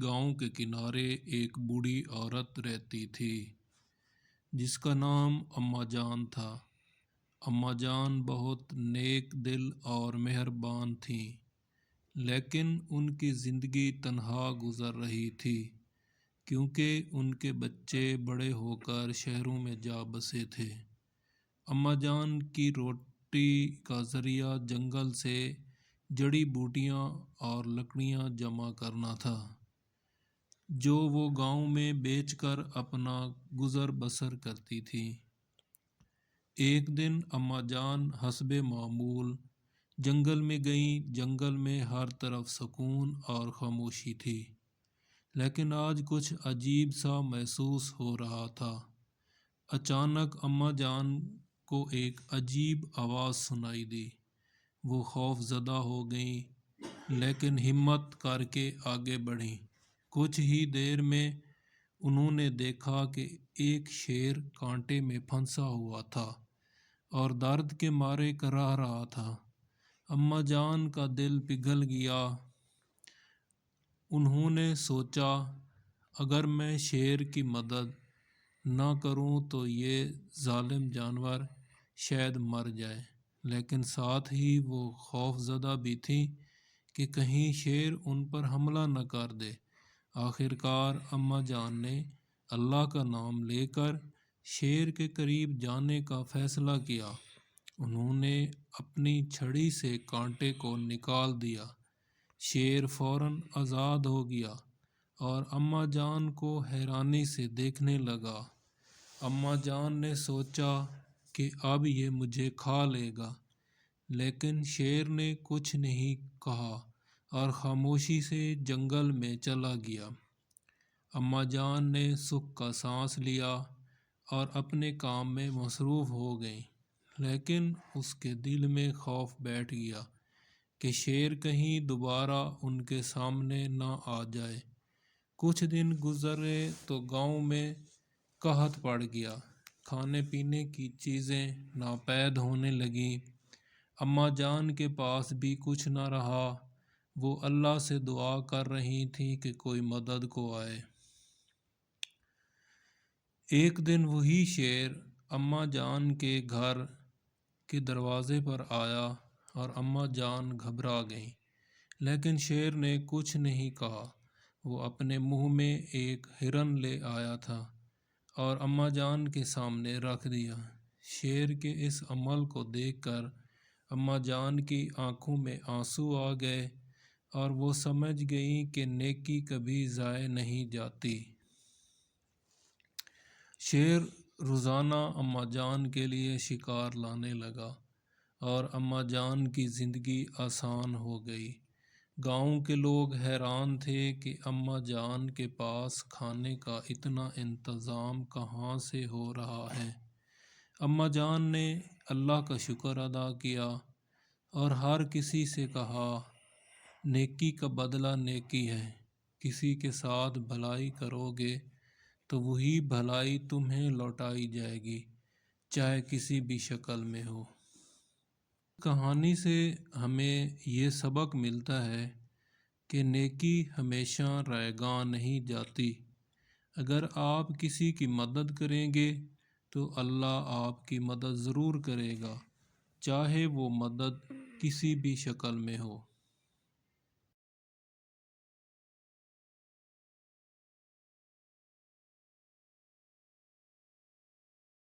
گاؤں کے کنارے ایک بوڑھی عورت رہتی تھی جس کا نام اماں جان تھا۔ اماں جان بہت نیک دل اور مہربان تھیں، لیکن ان کی زندگی تنہا گزر رہی تھی کیونکہ ان کے بچے بڑے ہو کر شہروں میں جا بسے تھے۔ اماں جان کی روٹی کا ذریعہ جنگل سے جڑی بوٹیاں اور لکڑیاں جمع کرنا تھا، جو وہ گاؤں میں بیچ کر اپنا گزر بسر کرتی تھی۔ ایک دن اماں جان حسب معمول جنگل میں گئیں۔ جنگل میں ہر طرف سکون اور خاموشی تھی، لیکن آج کچھ عجیب سا محسوس ہو رہا تھا۔ اچانک اماں جان کو ایک عجیب آواز سنائی دی۔ وہ خوف زدہ ہو گئیں، لیکن ہمت کر کے آگے بڑھیں۔ کچھ ہی دیر میں انہوں نے دیکھا کہ ایک شیر کانٹے میں پھنسا ہوا تھا اور درد کے مارے کراہ رہا تھا۔ اماں جان کا دل پگھل گیا۔ انہوں نے سوچا، اگر میں شیر کی مدد نہ کروں تو یہ ظالم جانور شاید مر جائے، لیکن ساتھ ہی وہ خوف زدہ بھی تھیں کہ کہیں شیر ان پر حملہ نہ کر دے۔ آخرکار اماں جان نے اللہ کا نام لے کر شیر کے قریب جانے کا فیصلہ کیا۔ انہوں نے اپنی چھڑی سے کانٹے کو نکال دیا۔ شیر فوراً آزاد ہو گیا اور اماں جان کو حیرانی سے دیکھنے لگا۔ اماں جان نے سوچا کہ اب یہ مجھے کھا لے گا، لیکن شیر نے کچھ نہیں کہا اور خاموشی سے جنگل میں چلا گیا۔ اماں جان نے سکھ کا سانس لیا اور اپنے کام میں مصروف ہو گئیں، لیکن اس کے دل میں خوف بیٹھ گیا کہ شیر کہیں دوبارہ ان کے سامنے نہ آ جائے۔ کچھ دن گزرے تو گاؤں میں قحط پڑ گیا۔ کھانے پینے کی چیزیں ناپید ہونے لگیں۔ اماں جان کے پاس بھی کچھ نہ رہا۔ وہ اللہ سے دعا کر رہی تھیں کہ کوئی مدد کو آئے۔ ایک دن وہی شیر اماں جان کے گھر کے دروازے پر آیا اور اماں جان گھبرا گئیں، لیکن شیر نے کچھ نہیں کہا۔ وہ اپنے منہ میں ایک ہرن لے آیا تھا اور اماں جان کے سامنے رکھ دیا۔ شیر کے اس عمل کو دیکھ کر اماں جان کی آنکھوں میں آنسو آ گئے اور وہ سمجھ گئیں کہ نیکی کبھی ضائع نہیں جاتی۔ شیر روزانہ اماں جان کے لیے شکار لانے لگا اور اماں جان کی زندگی آسان ہو گئی۔ گاؤں کے لوگ حیران تھے کہ اماں جان کے پاس کھانے کا اتنا انتظام کہاں سے ہو رہا ہے۔ اماں جان نے اللہ کا شکر ادا کیا اور ہر کسی سے کہا، نیکی کا بدلہ نیکی ہے۔ کسی کے ساتھ بھلائی کرو گے تو وہی بھلائی تمہیں لوٹائی جائے گی، چاہے کسی بھی شکل میں ہو۔ کہانی سے ہمیں یہ سبق ملتا ہے کہ نیکی ہمیشہ رائے گاں نہیں جاتی۔ اگر آپ کسی کی مدد کریں گے تو اللہ آپ کی مدد ضرور کرے گا، چاہے وہ مدد کسی بھی شکل میں ہو۔